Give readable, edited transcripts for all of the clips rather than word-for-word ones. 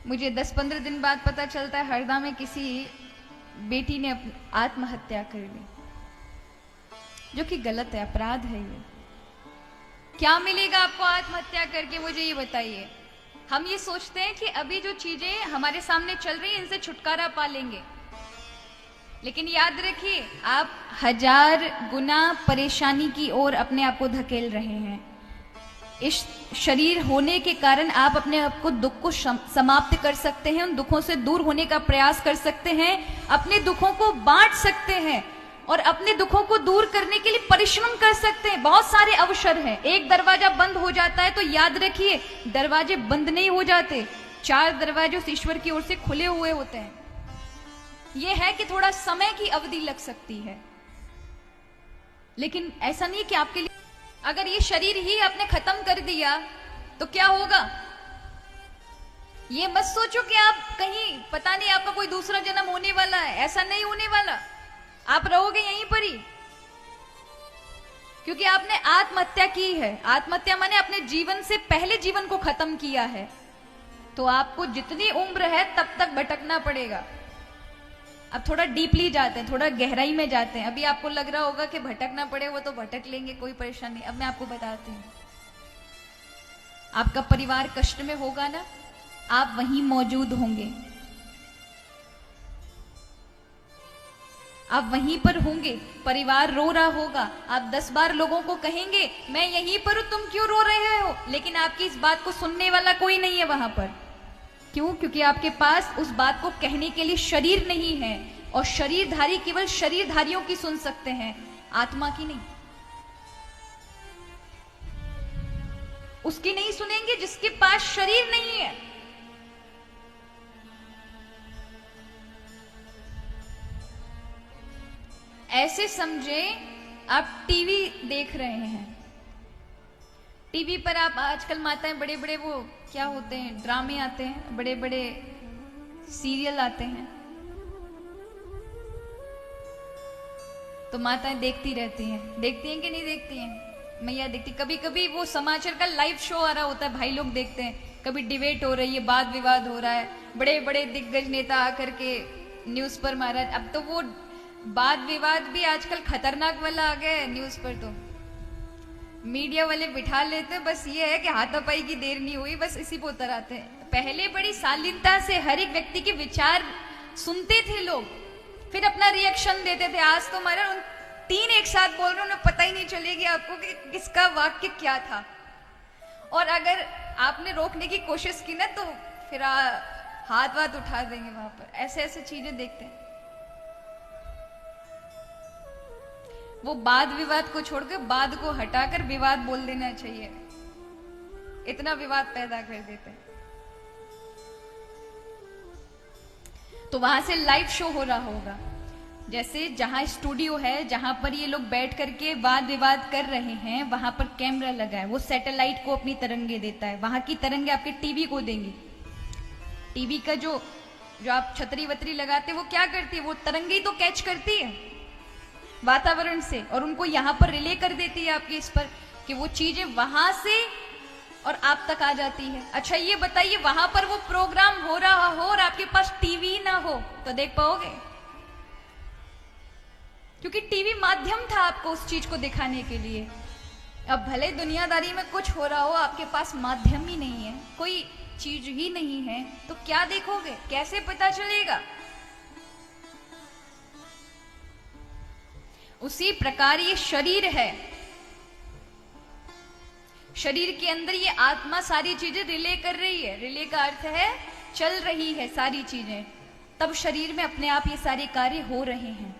मुझे 10-15 दिन बाद पता चलता है हरदा में किसी बेटी ने आत्महत्या कर ली, जो कि गलत है, अपराध है ये। क्या मिलेगा आपको आत्महत्या करके, मुझे ये बताइए। हम ये सोचते हैं कि अभी जो चीजें हमारे सामने चल रही हैं इनसे छुटकारा पा लेंगे, लेकिन याद रखिए आप 1000 गुना परेशानी की ओर अपने आप को धकेल रहे हैं। इस शरीर होने के कारण आप अपने आप को दुख को समाप्त कर सकते हैं, उन दुखों से दूर होने का प्रयास कर सकते हैं, अपने दुखों को बांट सकते हैं और अपने दुखों को दूर करने के लिए परिश्रम कर सकते हैं। बहुत सारे अवसर हैं। एक दरवाजा बंद हो जाता है तो याद रखिए दरवाजे बंद नहीं हो जाते, 4 दरवाजे उस ईश्वर की ओर से खुले हुए होते हैं। यह है कि थोड़ा समय की अवधि लग सकती है, लेकिन ऐसा नहीं कि आपके लिए अगर ये शरीर ही आपने खत्म कर दिया तो क्या होगा। ये मत सोचो कि आप कहीं पता नहीं आपका कोई दूसरा जन्म होने वाला है, ऐसा नहीं होने वाला। आप रहोगे यहीं पर ही, क्योंकि आपने आत्महत्या की है। आत्महत्या माने अपने जीवन से पहले जीवन को खत्म किया है, तो आपको जितनी उम्र है तब तक भटकना पड़ेगा। अब थोड़ा डीपली जाते हैं, थोड़ा गहराई में जाते हैं। अभी आपको लग रहा होगा कि भटकना पड़े, वो तो भटक लेंगे, कोई परेशानी नहीं। अब मैं आपको बताती हूँ। आपका परिवार कष्ट में होगा ना, आप वहीं मौजूद होंगे, आप वहीं पर होंगे। परिवार रो रहा होगा, आप 10 बार लोगों को कहेंगे मैं यहीं पर हूं, तुम क्यों रो रहे हो, लेकिन आपकी इस बात को सुनने वाला कोई नहीं है वहां पर। क्यों? क्योंकि आपके पास उस बात को कहने के लिए शरीर नहीं है, और शरीरधारी केवल शरीरधारियों की सुन सकते हैं, आत्मा की नहीं। उसकी नहीं सुनेंगे जिसके पास शरीर नहीं है। ऐसे समझे आप टीवी देख रहे हैं, टीवी पर आप आजकल माताएं बड़े बड़े वो क्या होते हैं, ड्रामे आते हैं, बड़े बड़े सीरियल आते हैं, तो माताएं देखती रहती हैं। देखती हैं कि नहीं देखती हैं? मैया देखती। कभी कभी वो समाचार का लाइव शो आ रहा होता है, भाई लोग देखते हैं। कभी डिबेट हो रही है, वाद विवाद हो रहा है, बड़े बड़े दिग्गज नेता आकर के न्यूज पर मारा। अब तो वो वाद विवाद भी आजकल खतरनाक वाला आ गया है न्यूज पर, तो मीडिया वाले बिठा लेते हैं। बस ये है कि हाथापाई की देर नहीं हुई, बस इसी पे उतर आते हैं। पहले बड़ी शालीनता से हर एक व्यक्ति के विचार सुनते थे लोग, फिर अपना रिएक्शन देते थे। आज तो हमारा 3 एक साथ बोल रहे हैं, उन्हें पता ही नहीं चलेगी आपको कि किसका वाक्य क्या था। और अगर आपने रोकने की कोशिश की ना तो फिर हाथ वाथ उठा देंगे वहां पर। ऐसे ऐसे चीजें देखते हैं। वो वाद विवाद को छोड़कर वाद को हटाकर विवाद बोल देना चाहिए, इतना विवाद पैदा कर देते हैं। तो वहां से लाइव शो हो रहा होगा, जैसे जहां स्टूडियो है, जहां पर ये लोग बैठ करके वाद विवाद कर रहे हैं, वहां पर कैमरा लगा है। वो सैटेलाइट को अपनी तरंगे देता है, वहां की तरंगे आपके टीवी को देंगी। टीवी का जो आप छतरी वतरी लगाते हैं, वो क्या करती है, वो तरंगे ही तो कैच करती है वातावरण से, और उनको यहां पर रिले कर देती है आपके इस पर, कि वो चीजें वहां से और आप तक आ जाती है। अच्छा ये बताइए, वहां पर वो प्रोग्राम हो रहा हो और आपके पास टीवी ना हो तो देख पाओगे? क्योंकि टीवी माध्यम था आपको उस चीज को दिखाने के लिए। अब भले दुनियादारी में कुछ हो रहा हो, आपके पास माध्यम ही नहीं है, कोई चीज ही नहीं है, तो क्या देखोगे, कैसे पता चलेगा? उसी प्रकार ये शरीर है, शरीर के अंदर ये आत्मा सारी चीजें रिले कर रही है। रिले का अर्थ है चल रही है सारी चीजें, तब शरीर में अपने आप ये सारे कार्य हो रहे हैं।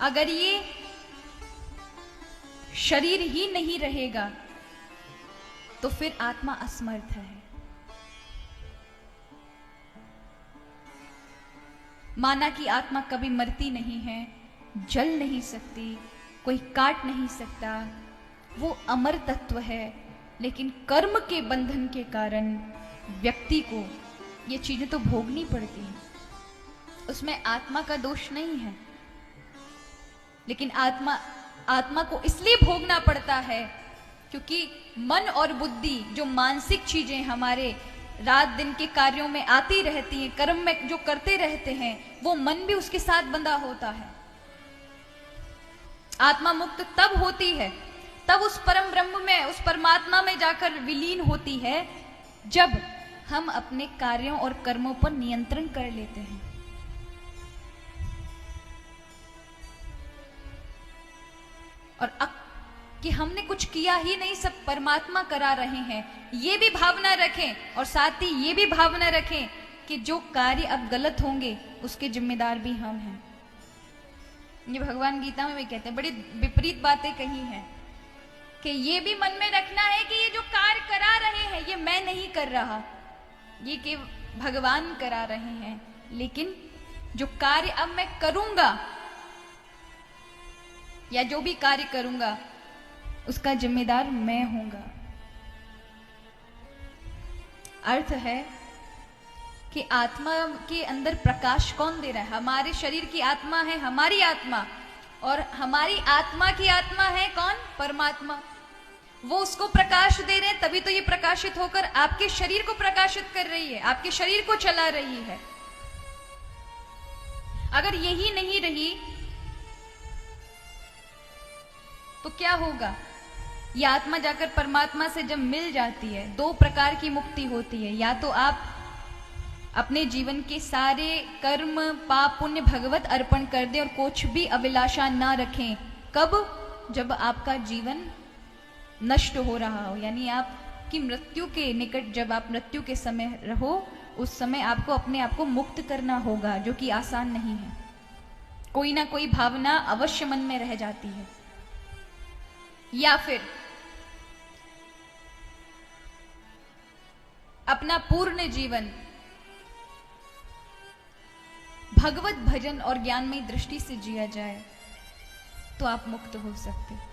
अगर ये शरीर ही नहीं रहेगा तो फिर आत्मा असमर्थ है। माना कि आत्मा कभी मरती नहीं है, जल नहीं सकती, कोई काट नहीं सकता, वो अमर तत्व है, लेकिन कर्म के बंधन के कारण व्यक्ति को ये चीजें तो भोगनी पड़ती हैं। उसमें आत्मा का दोष नहीं है, लेकिन आत्मा को इसलिए भोगना पड़ता है क्योंकि मन और बुद्धि, जो मानसिक चीजें हमारे रात दिन के कार्यों में आती रहती हैं, कर्म में जो करते रहते हैं, वो मन भी उसके साथ बंधा होता है। आत्मा मुक्त तब होती है, तब उस परम ब्रह्म में, उस परमात्मा में जाकर विलीन होती है, जब हम अपने कार्यों और कर्मों पर नियंत्रण कर लेते हैं। और कि हमने कुछ किया ही नहीं, सब परमात्मा करा रहे हैं, ये भी भावना रखें। और साथ ही ये भी भावना रखें कि जो कार्य अब गलत होंगे उसके जिम्मेदार भी हम हैं। ये भगवान गीता में भी कहते हैं, बड़ी विपरीत बातें कही हैं कि ये भी मन में रखना है कि ये जो कार्य करा रहे हैं ये मैं नहीं कर रहा, ये कि भगवान करा रहे हैं। लेकिन जो कार्य अब मैं करूंगा या जो भी कार्य करूंगा उसका जिम्मेदार मैं हूंगा। अर्थ है कि आत्मा के अंदर प्रकाश कौन दे रहा है? हमारे शरीर की आत्मा है हमारी आत्मा, और हमारी आत्मा की आत्मा है कौन? परमात्मा। वो उसको प्रकाश दे रहे हैं, तभी तो ये प्रकाशित होकर आपके शरीर को प्रकाशित कर रही है, आपके शरीर को चला रही है। अगर यही नहीं रही तो क्या होगा? यह आत्मा जाकर परमात्मा से जब मिल जाती है, दो प्रकार की मुक्ति होती है। या तो आप अपने जीवन के सारे कर्म पाप पुण्य भगवत अर्पण कर दें और कुछ भी अभिलाषा ना रखें। कब? जब आपका जीवन नष्ट हो रहा हो, यानी आपकी मृत्यु के निकट, जब आप मृत्यु के समय रहो, उस समय आपको अपने आप को मुक्त करना होगा, जो कि आसान नहीं है। कोई ना कोई भावना अवश्य मन में रह जाती है। या फिर अपना पूर्ण जीवन भगवत भजन और ज्ञानमयी दृष्टि से जिया जाए तो आप मुक्त हो सकते।